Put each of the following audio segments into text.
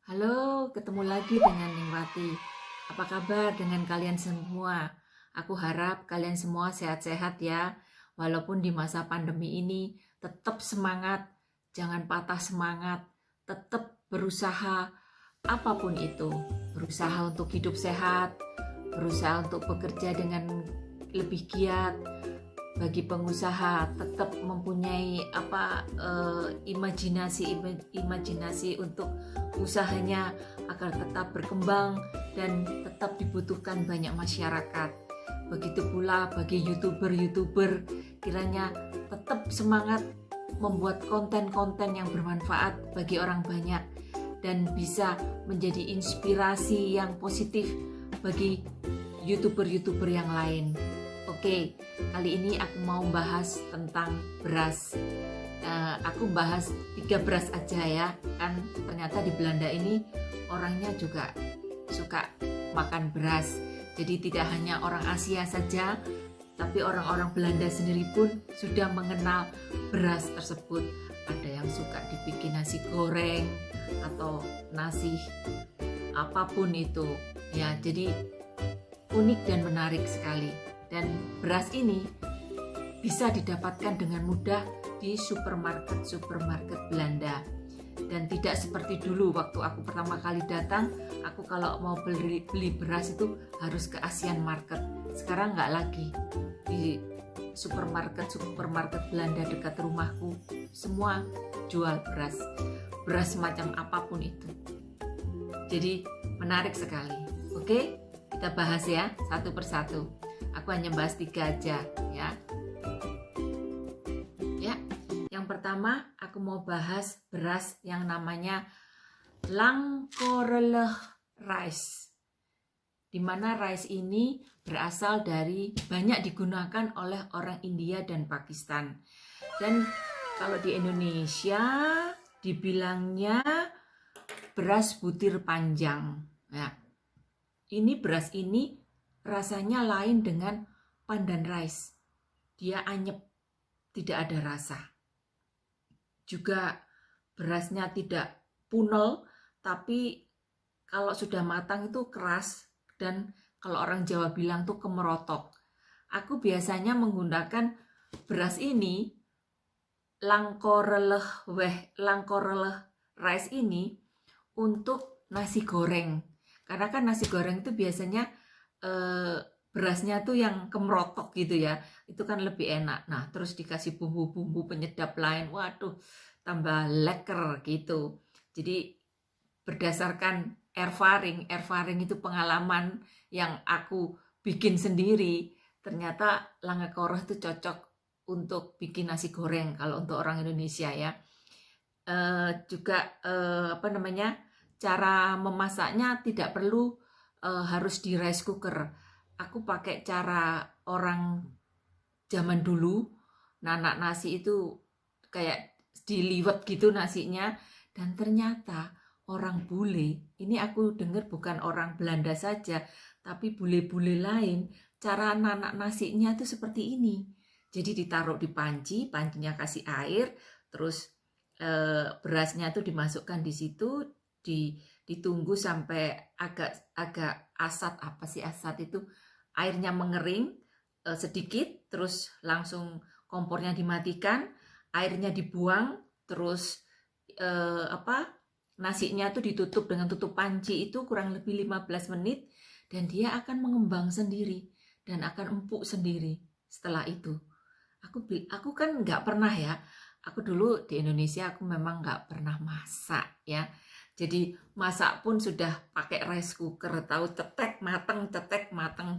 Halo, ketemu lagi dengan Ningwati. Apa kabar dengan kalian semua? Aku harap kalian semua sehat-sehat ya. Walaupun di masa pandemi ini, tetap semangat, jangan patah semangat, tetap berusaha apapun itu. Berusaha untuk hidup sehat, berusaha untuk bekerja dengan lebih giat, bagi pengusaha tetap mempunyai imajinasi untuk usahanya agar tetap berkembang dan tetap dibutuhkan banyak masyarakat. Begitu pula bagi youtuber kiranya tetap semangat membuat konten-konten yang bermanfaat bagi orang banyak dan bisa menjadi inspirasi yang positif bagi youtuber yang lain. Oke, kali ini aku mau bahas tentang beras. Aku bahas 3 beras aja ya, kan ternyata di Belanda ini orangnya juga suka makan beras. Jadi tidak hanya orang Asia saja, tapi orang-orang Belanda sendiri pun sudah mengenal beras tersebut. Ada yang suka dibikin nasi goreng atau nasi apapun itu. Ya, jadi unik dan menarik sekali. Dan beras ini bisa didapatkan dengan mudah di supermarket Belanda. Dan tidak seperti dulu waktu aku pertama kali datang, aku kalau mau beli beras itu harus ke Asian Market. Sekarang nggak lagi. Di supermarket Belanda dekat rumahku, semua jual beras. Beras macam apapun itu. Jadi menarik sekali. Oke, kita bahas ya satu persatu. Aku hanya bahas 3 aja ya. Ya, yang pertama aku mau bahas beras yang namanya Langkorrelig rice. Di mana rice ini berasal dari banyak digunakan oleh orang India dan Pakistan. Dan kalau di Indonesia dibilangnya beras butir panjang. Ya. Ini beras ini rasanya lain dengan pandan rice. Dia anyep, tidak ada rasa. Juga berasnya tidak punel, tapi kalau sudah matang itu keras dan kalau orang Jawa bilang tuh kemerotok. Aku biasanya menggunakan beras ini, Langkorrelig rice ini untuk nasi goreng. Karena kan nasi goreng itu biasanya berasnya tuh yang kemerotok gitu ya, itu kan lebih enak. Nah terus dikasih bumbu-bumbu penyedap lain, waduh tambah leker gitu. Jadi berdasarkan ervaring itu pengalaman yang aku bikin sendiri, ternyata Langkorrelig itu cocok untuk bikin nasi goreng kalau untuk orang Indonesia ya. Juga cara memasaknya tidak perlu harus di rice cooker. Aku pakai cara orang zaman dulu, nanak nasi itu kayak diliwet gitu nasinya. Dan ternyata orang bule, ini aku dengar bukan orang Belanda saja, tapi bule-bule lain, cara nanak nasinya itu seperti ini. Jadi ditaruh di pancinya kasih air, terus berasnya tuh dimasukkan di situ, ditunggu sampai agak asat, apa sih asat itu, airnya mengering sedikit, terus langsung kompornya dimatikan, airnya dibuang, terus nasinya tuh ditutup dengan tutup panci itu kurang lebih 15 menit dan dia akan mengembang sendiri dan akan empuk sendiri. Setelah itu aku kan nggak pernah ya, aku dulu di Indonesia aku memang nggak pernah masak ya. Jadi masak pun sudah pakai rice cooker, tahu cetek mateng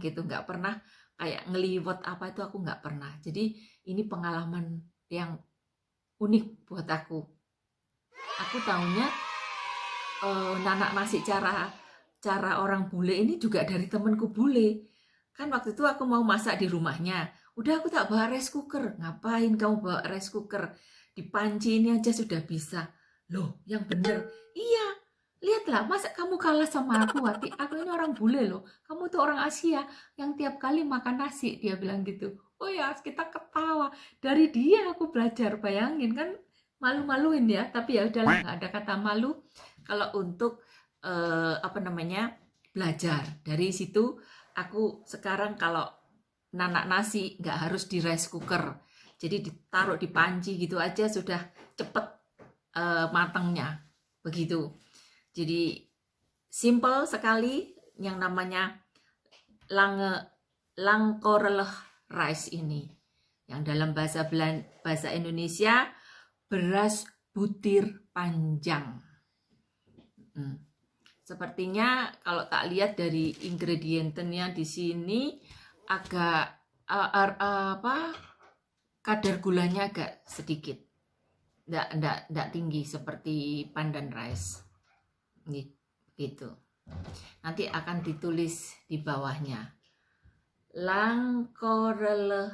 gitu, nggak pernah kayak ngeliwet apa itu aku nggak pernah. Jadi ini pengalaman yang unik buat aku. Aku tahunya nanak nasi cara orang bule ini juga dari temenku bule. Kan waktu itu aku mau masak di rumahnya, udah aku tak bawa rice cooker. Ngapain kamu bawa rice cooker? Di panci ini aja sudah bisa. Loh, yang bener. Iya, lihatlah, masa kamu kalah sama aku, Wati? Aku ini orang bule loh. Kamu tuh orang Asia yang tiap kali makan nasi, dia bilang gitu. Oh ya, kita ketawa. Dari dia aku belajar, bayangin kan, malu-maluin ya. Tapi ya udahlah, nggak ada kata malu. kalau untuk belajar. Dari situ aku sekarang kalau nanak nasi nggak harus di rice cooker, jadi ditaruh di panci gitu aja sudah cepet matangnya begitu. Jadi simple sekali yang namanya langkoreleh rice ini, yang dalam bahasa Indonesia beras butir panjang. Sepertinya kalau tak lihat dari ingredientsnya di sini agak kadar gulanya agak sedikit, enggak tinggi seperti pandan rice gitu. Nanti akan ditulis di bawahnya langkoreleh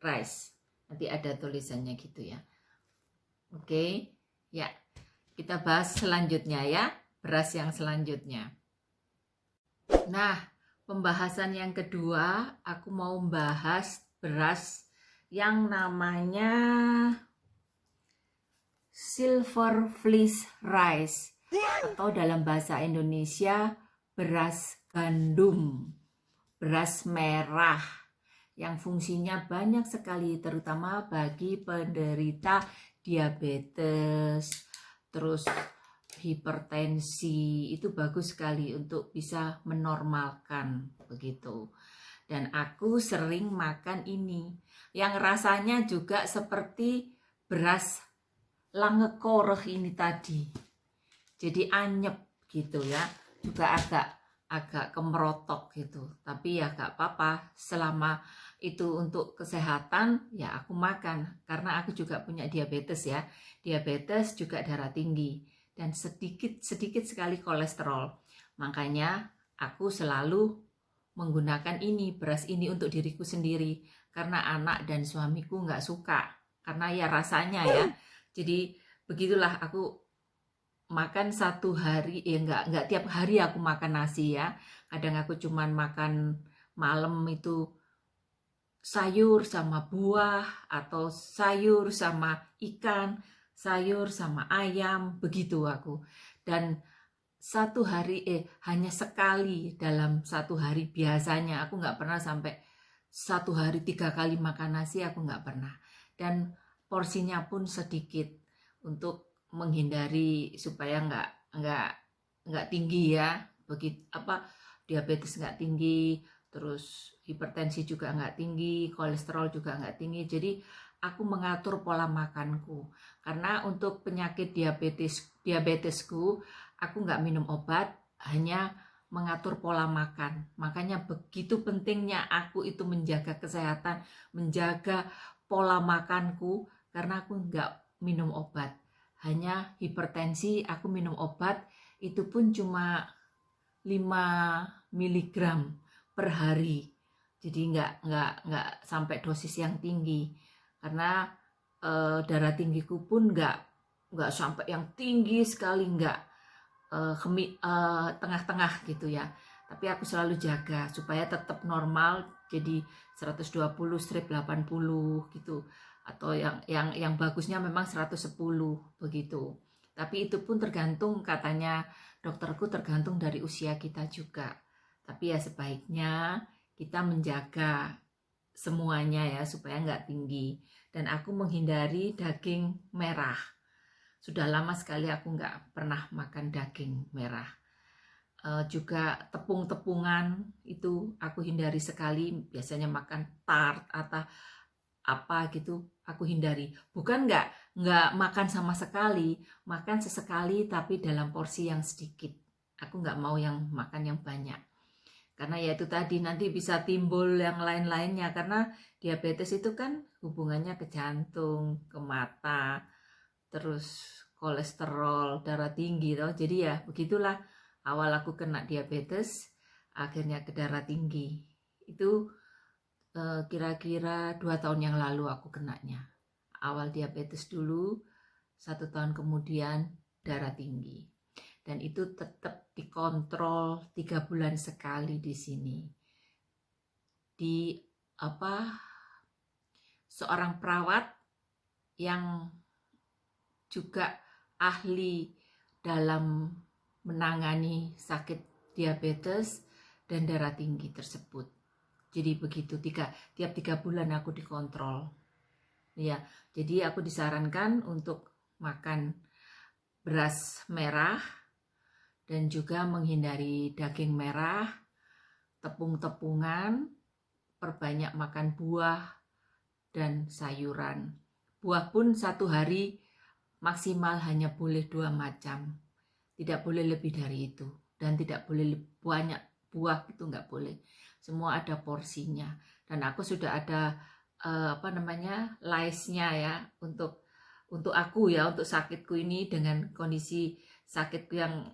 rice, nanti ada tulisannya gitu ya. Oke, ya kita bahas selanjutnya ya, beras yang selanjutnya. Nah, pembahasan yang kedua, aku mau bahas beras yang namanya silver fleece rice, atau dalam bahasa Indonesia beras gandum, beras merah, yang fungsinya banyak sekali, terutama bagi penderita diabetes, terus hipertensi. Itu bagus sekali untuk bisa menormalkan begitu. Dan aku sering makan ini, yang rasanya juga seperti beras langkoreleh ini tadi, jadi anyep gitu ya, juga agak kemerotok gitu, tapi ya gak apa-apa, selama itu untuk kesehatan ya aku makan, karena aku juga punya diabetes ya, diabetes juga darah tinggi dan sedikit sekali kolesterol, makanya aku selalu menggunakan ini, beras ini untuk diriku sendiri, karena anak dan suamiku nggak suka karena ya rasanya ya. Jadi begitulah, aku makan satu hari, nggak tiap hari aku makan nasi ya. Kadang aku cuman makan malam itu sayur sama buah, atau sayur sama ikan, sayur sama ayam, begitu aku. Dan satu hari hanya sekali dalam satu hari, biasanya aku nggak pernah sampai satu hari 3 kali makan nasi, aku nggak pernah. Dan porsinya pun sedikit untuk menghindari supaya nggak tinggi ya, begitu diabetes nggak tinggi, terus hipertensi juga nggak tinggi, kolesterol juga nggak tinggi. Jadi aku mengatur pola makanku, karena untuk penyakit diabetesku aku nggak minum obat, hanya mengatur pola makan. Makanya begitu pentingnya aku itu menjaga kesehatan, menjaga pola makanku, karena aku nggak minum obat. Hanya hipertensi aku minum obat, itu pun cuma 5 mg per hari. Jadi nggak sampai dosis yang tinggi, karena darah tinggiku pun nggak sampai yang tinggi sekali, nggak tengah-tengah gitu ya. Tapi aku selalu jaga supaya tetap normal, jadi 120/80 gitu, atau yang bagusnya memang 110 begitu. Tapi itu pun tergantung, katanya dokterku, tergantung dari usia kita juga. Tapi ya sebaiknya kita menjaga semuanya ya supaya nggak tinggi. Dan aku menghindari daging merah. Sudah lama sekali aku nggak pernah makan daging merah. Juga tepung-tepungan itu aku hindari sekali. Biasanya makan tart atau apa gitu, aku hindari. Bukan nggak makan sama sekali, makan sesekali tapi dalam porsi yang sedikit. Aku nggak mau yang makan yang banyak. Karena ya itu tadi, nanti bisa timbul yang lain-lainnya. Karena diabetes itu kan hubungannya ke jantung, ke mata, terus kolesterol, darah tinggi toh. Jadi ya begitulah, awal aku kena diabetes, akhirnya ke darah tinggi. Itu kira-kira 2 tahun yang lalu aku kenanya. Awal diabetes dulu, 1 tahun kemudian darah tinggi. Dan itu tetap dikontrol 3 bulan sekali di sini. Di seorang perawat yang juga ahli dalam menangani sakit diabetes dan darah tinggi tersebut. Jadi begitu, tiap 3 bulan aku dikontrol. Ya, jadi aku disarankan untuk makan beras merah dan juga menghindari daging merah, tepung-tepungan, perbanyak makan buah dan sayuran. Buah pun 1 hari maksimal hanya boleh 2 macam. Tidak boleh lebih dari itu. Dan tidak boleh banyak buah, itu nggak boleh. Semua ada porsinya. Dan aku sudah ada listnya ya untuk aku ya, untuk sakitku ini, dengan kondisi sakitku yang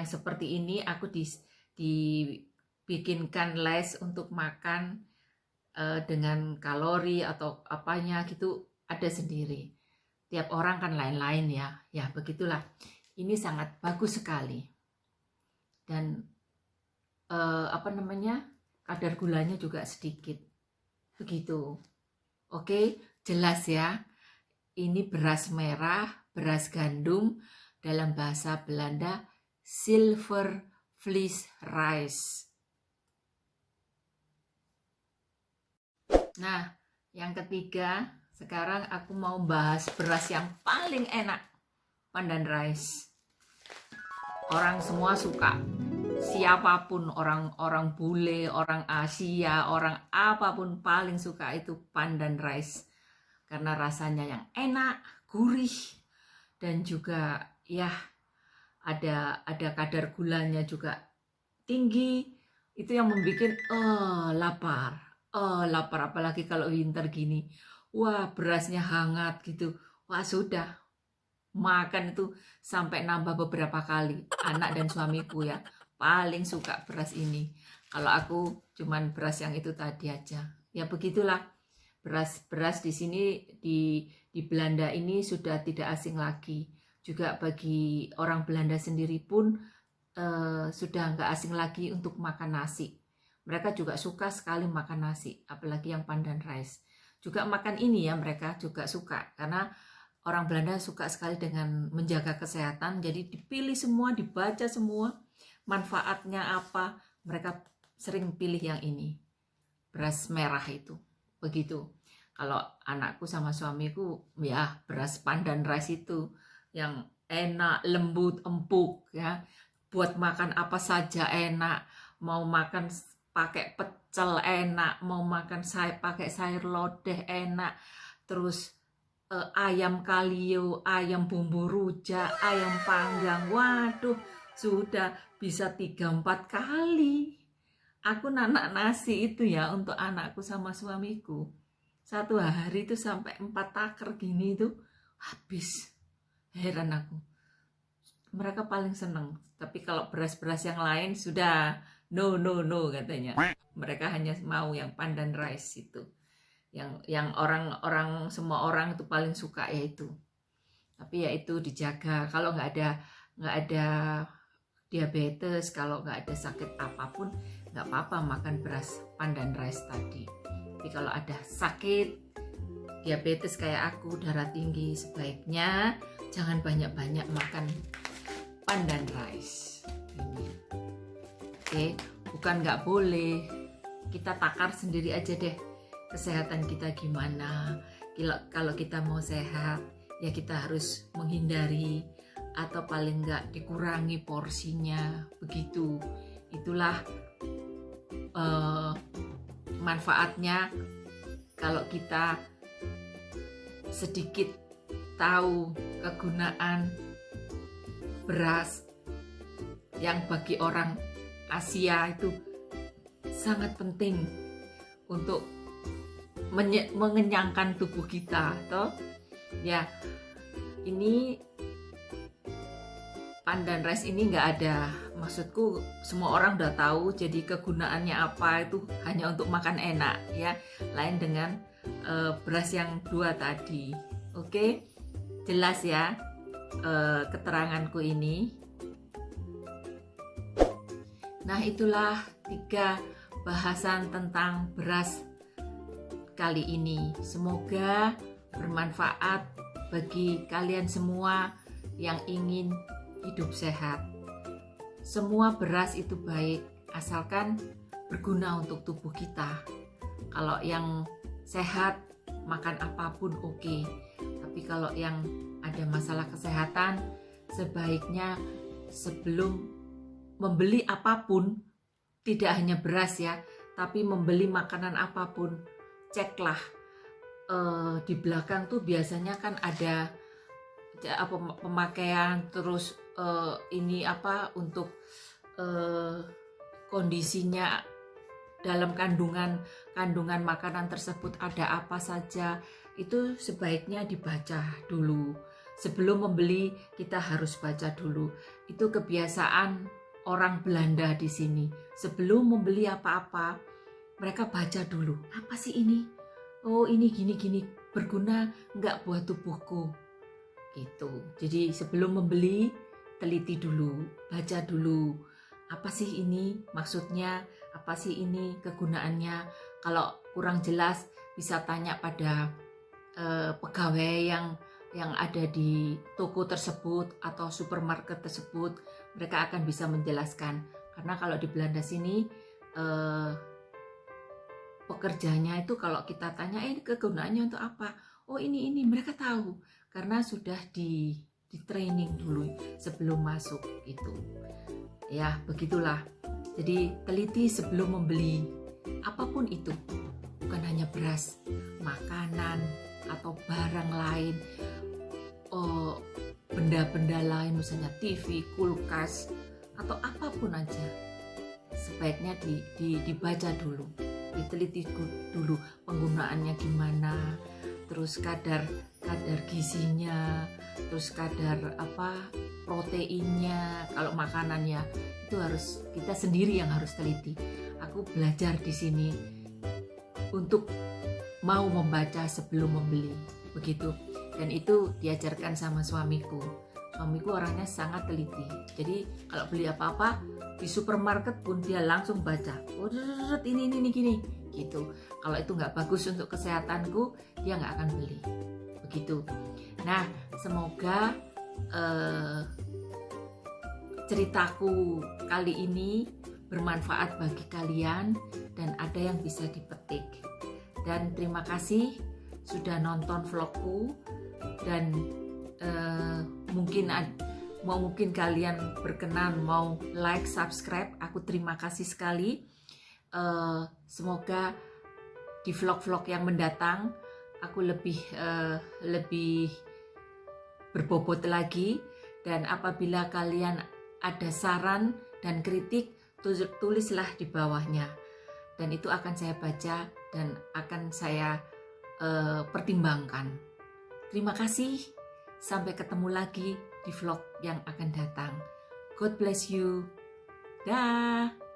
seperti ini, aku dibikinkan list untuk makan dengan kalori atau apanya gitu, ada sendiri. Tiap orang kan lain-lain ya. Ya begitulah. Ini sangat bagus sekali. Dan kadar gulanya juga sedikit. Begitu. Oke, jelas ya. Ini beras merah, beras gandum, dalam bahasa Belanda silver vlees rice. Nah, yang ketiga, sekarang aku mau bahas beras yang paling enak, pandan rice. Orang semua suka. Siapapun, orang bule, orang Asia, orang apapun paling suka itu pandan rice. Karena rasanya yang enak, gurih, dan juga ya ada kadar gulanya juga tinggi. Itu yang membuat lapar. Lapar apalagi kalau winter gini. Wah, berasnya hangat gitu. Wah, sudah. Makan itu sampai nambah beberapa kali. Anak dan suamiku ya paling suka beras ini. Kalau aku cuman beras yang itu tadi aja. Ya begitulah. Beras di sini di Belanda ini sudah tidak asing lagi. Juga bagi orang Belanda sendiri pun sudah nggak asing lagi untuk makan nasi. Mereka juga suka sekali makan nasi, apalagi yang pandan rice. Juga makan ini ya, mereka juga suka karena orang Belanda suka sekali dengan menjaga kesehatan. Jadi dipilih semua, dibaca semua manfaatnya apa, mereka sering pilih yang ini, beras merah itu. Begitu. Kalau anakku sama suamiku ya beras pandan rice itu yang enak, lembut, empuk ya. Buat makan apa saja enak. Mau makan pakai pecel enak, mau makan pakai sayur lodeh enak. Terus ayam kalio, ayam bumbu rujak, ayam panggang. Waduh, sudah bisa 3-4 kali. Aku nanak nasi itu ya untuk anakku sama suamiku. 1 hari itu sampai 4 taker gini itu habis. Heran aku. Mereka paling seneng. Tapi kalau beras-beras yang lain sudah no katanya. Mereka hanya mau yang pandan rice itu. Yang orang semua orang itu paling suka yaitu. Tapi ya itu dijaga. Kalau nggak ada diabetes, kalau nggak ada sakit apapun, nggak apa-apa makan beras pandan rice tadi. Tapi kalau ada sakit diabetes kayak aku, darah tinggi, sebaiknya jangan banyak-banyak makan pandan rice ini. Oke, bukan nggak boleh, kita takar sendiri aja deh kesehatan kita gimana. Kalau kita mau sehat ya kita harus menghindari atau paling nggak dikurangi porsinya. Begitu, itulah manfaatnya kalau kita sedikit tahu kegunaan beras yang bagi orang Asia itu sangat penting untuk mengenyangkan tubuh kita, toh ya. Ini pandan rice ini nggak ada, maksudku semua orang udah tahu jadi kegunaannya apa, itu hanya untuk makan enak ya, lain dengan beras yang 2 tadi. Oke, jelas ya keteranganku ini. Nah, itulah 3 bahasan tentang beras kali ini. Semoga bermanfaat bagi kalian semua yang ingin hidup sehat. Semua beras itu baik, asalkan berguna untuk tubuh kita. Kalau yang sehat, makan apapun oke. Tapi kalau yang ada masalah kesehatan, sebaiknya sebelum membeli apapun, tidak hanya beras ya, tapi membeli makanan apapun, ceklah. Di belakang tuh biasanya kan ada pemakaian, terus ini apa untuk kondisinya dalam kandungan makanan tersebut ada apa saja, itu sebaiknya dibaca dulu. Sebelum membeli kita harus baca dulu. Itu kebiasaan orang Belanda di sini. Sebelum membeli apa-apa, mereka baca dulu. Apa sih ini? Oh, ini gini-gini, berguna nggak buat tubuhku? Gitu. Jadi sebelum membeli, teliti dulu, baca dulu. Apa sih ini maksudnya? Apa sih ini kegunaannya? Kalau kurang jelas bisa tanya pada pegawai yang ada di toko tersebut atau supermarket tersebut. Mereka akan bisa menjelaskan. Karena kalau di Belanda sini pekerjanya itu kalau kita tanya ini kegunaannya untuk apa? Oh ini mereka tahu karena sudah di training dulu sebelum masuk itu. Ya, begitulah. Jadi teliti sebelum membeli apapun itu. Bukan hanya beras, makanan atau barang lain. Benda-benda lain misalnya TV, kulkas atau apapun aja. Sebaiknya dibaca dulu. Diteliti dulu penggunaannya gimana, terus kadar gizinya, terus kadar proteinnya. Kalau makanannya itu harus kita sendiri yang harus teliti. Aku belajar di sini untuk mau membaca sebelum membeli, begitu. Dan itu diajarkan sama suamiku. Suamiku orangnya sangat teliti. Jadi kalau beli apa-apa di supermarket pun dia langsung baca. Oh, ini gini, gitu. Kalau itu nggak bagus untuk kesehatanku, dia nggak akan beli. Begitu. Nah, semoga ceritaku kali ini bermanfaat bagi kalian dan ada yang bisa dipetik. Dan terima kasih sudah nonton vlogku dan mungkin kalian berkenan mau like, subscribe. Aku terima kasih sekali. Semoga di vlog-vlog yang mendatang aku lebih berbobot lagi. Dan apabila kalian ada saran dan kritik, tulislah di bawahnya. Dan itu akan saya baca dan akan saya pertimbangkan. Terima kasih. Sampai ketemu lagi di vlog yang akan datang. God bless you. Dah.